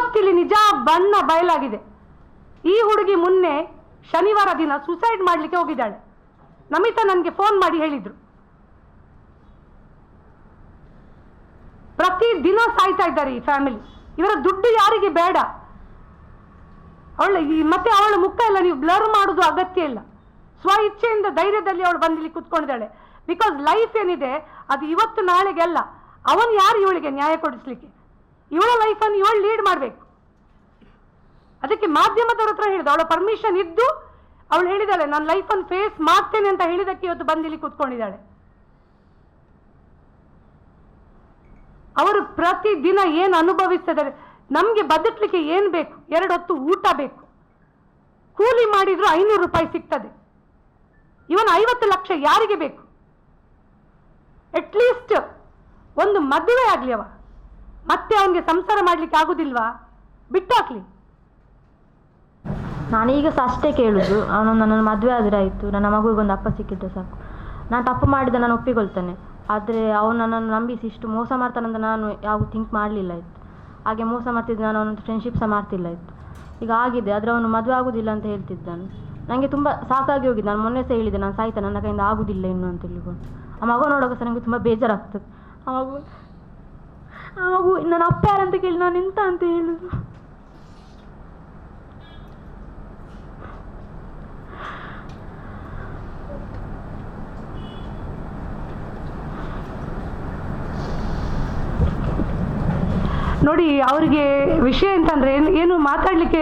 ಇವತ್ತಿಲ್ಲಿ ನಿಜ ಬಣ್ಣ ಬಯಲಾಗಿದೆ. ಈ ಹುಡುಗಿ ಮೊನ್ನೆ ಶನಿವಾರ ದಿನ ಸುಸೈಡ್ ಮಾಡಲಿಕ್ಕೆ ಹೋಗಿದ್ದಾಳೆ. ನಮಿತಾ ನನಗೆ ಫೋನ್ ಮಾಡಿ ಹೇಳಿದ್ರು, ಪ್ರತಿ ದಿನ ಸಾಯ್ತಾ ಇದ್ದಾರೆ ಈ ಫ್ಯಾಮಿಲಿ, ಇವರ ದುಡ್ಡು ಯಾರಿಗೆ ಬೇಡ. ಮತ್ತೆ ಅವಳ ಮುಖ ಎಲ್ಲ ನೀವು ಬ್ಲರ್ ಮಾಡೋದು ಅಗತ್ಯ ಇಲ್ಲ. ಸ್ವ ಇಚ್ಛೆಯಿಂದ ಧೈರ್ಯದಲ್ಲಿ ಅವಳು ಬಂದಿಲ್ಲಿ ಕುತ್ಕೊಂಡಿದ್ದಾಳೆ. ಬಿಕಾಸ್ ಲೈಫ್ ಏನಿದೆ ಅದು ಇವತ್ತು ನಾಳೆಗೆಲ್ಲ. ಅವನು ಯಾರು ಇವಳಿಗೆ ನ್ಯಾಯ ಕೊಡಿಸ್ಲಿಕ್ಕೆ? ಇವಳ ಲೈಫನ್ನು ಇವಳು ಲೀಡ್ ಮಾಡಬೇಕು. ಅದಕ್ಕೆ ಮಾಧ್ಯಮದವ್ರ ಹತ್ರ ಹೇಳಿದ, ಅವಳ ಪರ್ಮಿಷನ್ ಇದ್ದು ಅವಳು ಹೇಳಿದಾಳೆ ನಾನು ಲೈಫನ್ನು ಫೇಸ್ ಮಾಡ್ತೇನೆ ಅಂತ ಹೇಳಿದಕ್ಕೆ ಇವತ್ತು ಬಂದಿಲ್ಲಿ ಕೂತ್ಕೊಂಡಿದ್ದಾಳೆ. ಅವರು ಪ್ರತಿ ದಿನ ಏನು ಅನುಭವಿಸ್ತಿದ್ದಾರೆ. ನಮಗೆ ಬದುಕಲಿಕ್ಕೆ ಏನು ಬೇಕು? 2 ಹೊತ್ತು ಊಟ ಬೇಕು. ಕೂಲಿ ಮಾಡಿದ್ರು 500 ರೂಪಾಯಿ ಸಿಗ್ತದೆ. ಇವನ್ 50 ಲಕ್ಷ ಯಾರಿಗೆ ಬೇಕು? ಅಟ್ಲೀಸ್ಟ್ ಒಂದು ಮದುವೆ ಆಗ್ಲಿ, ಅವ ಮತ್ತೆ ಅವನಿಗೆ ಸಂಸಾರ ಮಾಡ್ಲಿಕ್ಕೆ ಆಗುದಿಲ್ವಾ? ಬಿಟ್ಟಾಕ್ಲಿ. ನಾನೀಗ ಸಹ ಅಷ್ಟೇ ಕೇಳುದು, ಅವನು ನನ್ನನ್ನು ಮದುವೆ ಆದರೆ ಆಯಿತು, ನನ್ನ ಮಗುವಿಗೊಂದು ಅಪ್ಪ ಸಿಕ್ಕಿದ್ರೆ ಸಾಕು. ನಾನು ತಪ್ಪು ಮಾಡಿದ ನಾನು ಒಪ್ಪಿಕೊಳ್ತೇನೆ. ಆದರೆ ಅವನು ನನ್ನನ್ನು ನಂಬಿಸಿ ಇಷ್ಟು ಮೋಸ ಮಾಡ್ತಾನಂತ ನಾನು ಯಾವಾಗ ಥಿಂಕ್ ಮಾಡಲಿಲ್ಲ ಇತ್ತು. ಹಾಗೆ ಮೋಸ ಮಾಡ್ತಿದ್ದೆ, ನಾನು ಅವನೊಂದು ಫ್ರೆಂಡ್ಶಿಪ್ ಸಹ ಮಾಡ್ತಿಲ್ಲ ಇತ್ತು. ಈಗ ಆಗಿದೆ, ಆದರೆ ಅವನು ಮದುವೆ ಆಗೋದಿಲ್ಲ ಅಂತ ಹೇಳ್ತಿದ್ದಾನು. ನನಗೆ ತುಂಬ ಸಾಕಾಗಿ ಹೋಗಿದೆ. ನಾನು ಮೊನ್ನೆ ಸಹ ಹೇಳಿದೆ, ನಾನು ಸಾಯ್ತಾ, ನನ್ನ ಕೈಯಿಂದ ಆಗೋದಿಲ್ಲ ಇನ್ನು ಅಂತ ಹೇಳಿಕೊಂಡು. ಆ ಮಗು ನೋಡೋಕೆ ಸಹ ನನಗೆ ತುಂಬ ಬೇಜಾರಾಗ್ತದೆ. ಆ ಮಗು ನನ್ನ ಅಪ್ಪ ಯಾರಂತ ಕೇಳಿ ನಾನು ಎಂತ ಅಂತ ಹೇಳುದು? ನೋಡಿ, ಅವರಿಗೆ ವಿಷಯ ಅಂತಂದರೆ ಏನು ಮಾತಾಡಲಿಕ್ಕೆ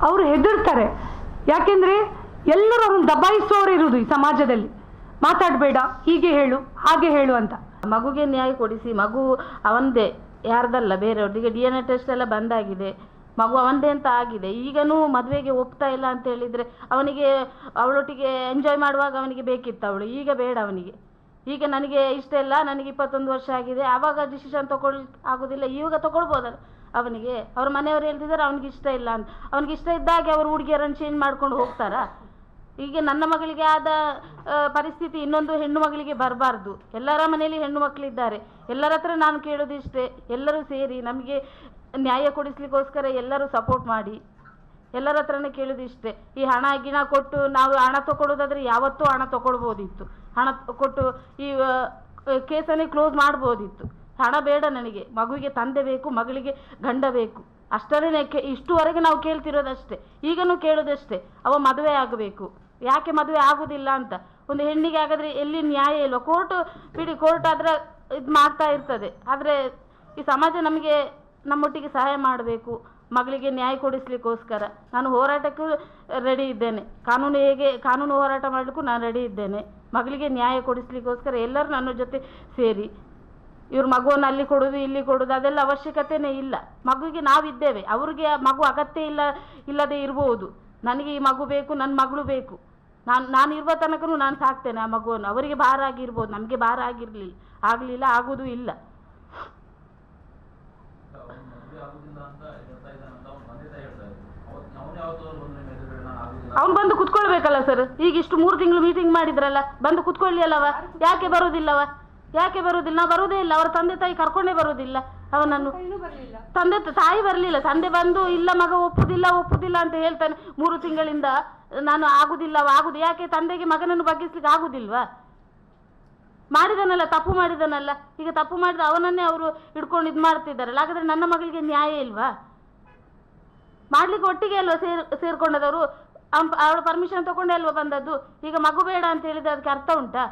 ಅವರು ಹೆದರ್ತಾರೆ. ಯಾಕೆಂದರೆ ಎಲ್ಲರೂ ಅವ್ರನ್ನ ದಬಾಯಿಸುವವರು ಇರುವುದು ಈ ಸಮಾಜದಲ್ಲಿ. ಮಾತಾಡಬೇಡ, ಹೀಗೆ ಹೇಳು, ಹಾಗೆ ಹೇಳು ಅಂತ. ಮಗುಗೆ ನ್ಯಾಯ ಕೊಡಿಸಿ, ಮಗು ಅವಂದೇ, ಯಾರ್ದಲ್ಲ ಬೇರೆಯವ್ರಿಗೆ. DNA ಟೆಸ್ಟ್ ಎಲ್ಲ ಬಂದಾಗಿದೆ, ಮಗು ಅವಂದೇ ಅಂತ ಆಗಿದೆ. ಈಗನೂ ಮದುವೆಗೆ ಒಪ್ತಾ ಇಲ್ಲ ಅಂತ ಹೇಳಿದರೆ ಅವನಿಗೆ ಅವಳೊಟ್ಟಿಗೆ ಎಂಜಾಯ್ ಮಾಡುವಾಗ ಅವನಿಗೆ ಬೇಕಿತ್ತು ಅವಳು, ಈಗ ಬೇಡ ಅವನಿಗೆ. ಈಗ ನನಗೆ ಇಷ್ಟ ಇಲ್ಲ, ನನಗೆ 21 ವರ್ಷ ಆಗಿದೆ, ಆವಾಗ ಡಿಸಿಷನ್ ಆಗೋದಿಲ್ಲ, ಇವಾಗ ತಗೊಳ್ಬೋದಲ್ಲ ಅವನಿಗೆ. ಅವ್ರ ಮನೆಯವರು ಹೇಳ್ತಿದ್ದಾರೆ ಅವನಿಗೆ ಇಷ್ಟ ಇಲ್ಲ ಅಂತ. ಅವನಿಗೆ ಇಷ್ಟ ಇದ್ದಾಗೆ ಅವರು ಹುಡುಗಿಯರನ್ನು ಚೇಂಜ್ ಮಾಡ್ಕೊಂಡು ಹೋಗ್ತಾರಾ? ಈಗ ನನ್ನ ಮಗಳಿಗೆ ಆದ ಪರಿಸ್ಥಿತಿ ಇನ್ನೊಂದು ಹೆಣ್ಣು ಮಗಳಿಗೆ ಬರಬಾರ್ದು. ಎಲ್ಲರ ಮನೆಯಲ್ಲಿ ಹೆಣ್ಣು ಮಕ್ಕಳಿದ್ದಾರೆ. ಎಲ್ಲರ ಹತ್ರ ನಾನು ಕೇಳೋದು ಇಷ್ಟೇ, ಎಲ್ಲರೂ ಸೇರಿ ನಮಗೆ ನ್ಯಾಯ ಕೊಡಿಸ್ಲಿಕ್ಕೋಸ್ಕರ ಎಲ್ಲರೂ ಸಪೋರ್ಟ್ ಮಾಡಿ. ಎಲ್ಲರ ಹತ್ರನೇ ಕೇಳೋದು ಇಷ್ಟೇ. ಈ ಹಣ ಗಿಣ ಕೊಟ್ಟು ನಾವು ಹಣ ತಗೊಳ್ಳೋದಾದ್ರೆ ಯಾವತ್ತೂ ಹಣ ತಗೊಳ್ಬೋದಿತ್ತು. ಹಣ ಕೊಟ್ಟು ಈ ಕೇಸನ್ನೇ ಕ್ಲೋಸ್ ಮಾಡ್ಬೋದಿತ್ತು. ಹಣ ಬೇಡ ನನಗೆ, ಮಗುವಿಗೆ ತಂದೆ ಬೇಕು, ಮಗಳಿಗೆ ಗಂಡ ಬೇಕು, ಅಷ್ಟರೇ ಇಷ್ಟುವರೆಗೆ ನಾವು ಕೇಳ್ತಿರೋದಷ್ಟೇ. ಈಗನೂ ಕೇಳೋದಷ್ಟೇ, ಅವ ಮದುವೆ ಆಗಬೇಕು. ಯಾಕೆ ಮದುವೆ ಆಗೋದಿಲ್ಲ ಅಂತ ಒಂದು ಹೆಣ್ಣಿಗೆ ಹಾಗಾದರೆ ಎಲ್ಲಿ ನ್ಯಾಯ ಇಲ್ವ? ಕೋರ್ಟ್ ಬಿಡಿ, ಕೋರ್ಟ್ ಆದರೆ ಇದು ಮಾಡ್ತಾ ಇರ್ತದೆ. ಆದರೆ ಈ ಸಮಾಜ ನಮಗೆ ನಮ್ಮೊಟ್ಟಿಗೆ ಸಹಾಯ ಮಾಡಬೇಕು, ಮಗಳಿಗೆ ನ್ಯಾಯ ಕೊಡಿಸ್ಲಿಕ್ಕೋಸ್ಕರ ನಾನು ಹೋರಾಟಕ್ಕೂ ರೆಡಿ ಇದ್ದೇನೆ. ಕಾನೂನು ಹೋರಾಟ ಮಾಡಲಿಕ್ಕೂ ನಾನು ರೆಡಿ ಇದ್ದೇನೆ. ಮಗಳಿಗೆ ನ್ಯಾಯ ಕೊಡಿಸ್ಲಿಕ್ಕೋಸ್ಕರ ಎಲ್ಲರೂ ನನ್ನ ಜೊತೆ ಸೇರಿ. ಇವ್ರ ಮಗುವನ್ನು ಅಲ್ಲಿ ಕೊಡೋದು ಇಲ್ಲಿ ಕೊಡೋದು ಅದೆಲ್ಲ ಅವಶ್ಯಕತೆಯೇ ಇಲ್ಲ. ಮಗುವಿಗೆ ನಾವಿದ್ದೇವೆ, ಅವ್ರಿಗೆ ಮಗು ಅಗತ್ಯ ಇಲ್ಲದೆ ಇರ್ಬೋದು. ನನಗೆ ಈ ಮಗು ಬೇಕು, ನನ್ನ ಮಗಳು ಬೇಕು, ನಾನು ಇರುವ ತನಕನೂ ನಾನು ಸಾಕ್ತೇನೆ ಆ ಮಗುವನ್ನು. ಅವರಿಗೆ ಭಾರ ಆಗಿರ್ಬೋದು, ನಮಗೆ ಭಾರ ಆಗಲಿಲ್ಲ, ಆಗೋದು ಇಲ್ಲ. ಅವ್ನು ಬಂದು ಕುತ್ಕೊಳ್ಬೇಕಲ್ಲ ಸರ್. ಈಗ ಇಷ್ಟು 3 ತಿಂಗಳು ಮೀಟಿಂಗ್ ಮಾಡಿದ್ರಲ್ಲ, ಬಂದು ಕುತ್ಕೊಳ್ಳಿ ಅಲ್ಲವ? ಯಾಕೆ ಬರೋದಿಲ್ಲವ? ಯಾಕೆ ಬರೋದಿಲ್ಲ? ನಾವು ಬರೋದೇ ಇಲ್ಲ. ಅವರ ತಂದೆ ತಾಯಿ ಕರ್ಕೊಂಡೇ ಬರೋದಿಲ್ಲ ಅವನನ್ನು. ತಂದೆ ತಾಯಿ ಬರಲಿಲ್ಲ, ತಂದೆ ಬಂದು ಇಲ್ಲ ಮಗ ಒಪ್ಪುದಿಲ್ಲ ಅಂತ ಹೇಳ್ತಾನೆ 3 ತಿಂಗಳಿಂದ. ನಾನು ಆಗುದಿಲ್ಲ. ಯಾಕೆ? ತಂದೆಗೆ ಮಗನನ್ನು ಬಗ್ಗಿಸ್ಲಿಕ್ಕೆ ಆಗುದಿಲ್ವಾ? ಮಾಡಿದನಲ್ಲ, ತಪ್ಪು ಮಾಡಿದನಲ್ಲ. ಈಗ ತಪ್ಪು ಮಾಡಿದ ಅವನನ್ನೇ ಅವರು ಹಿಡ್ಕೊಂಡು ಇದು ಮಾಡ್ತಿದ್ದಾರಲ್ಲ. ಹಾಗಾದ್ರೆ ನನ್ನ ಮಗಳಿಗೆ ನ್ಯಾಯ ಇಲ್ವಾ? ಮಾಡ್ಲಿಕ್ಕೆ ಒಟ್ಟಿಗೆ ಅಲ್ವಾ ಸೇರ್ಕೊಂಡದವರು? ಅವಳ ಪರ್ಮಿಷನ್ ತಗೊಂಡೇ ಅಲ್ವಾ ಬಂದದ್ದು? ಈಗ ಮಗು ಬೇಡ ಅಂತ ಹೇಳಿದ್ರೆ ಅದಕ್ಕೆ ಅರ್ಥ ಉಂಟಾ?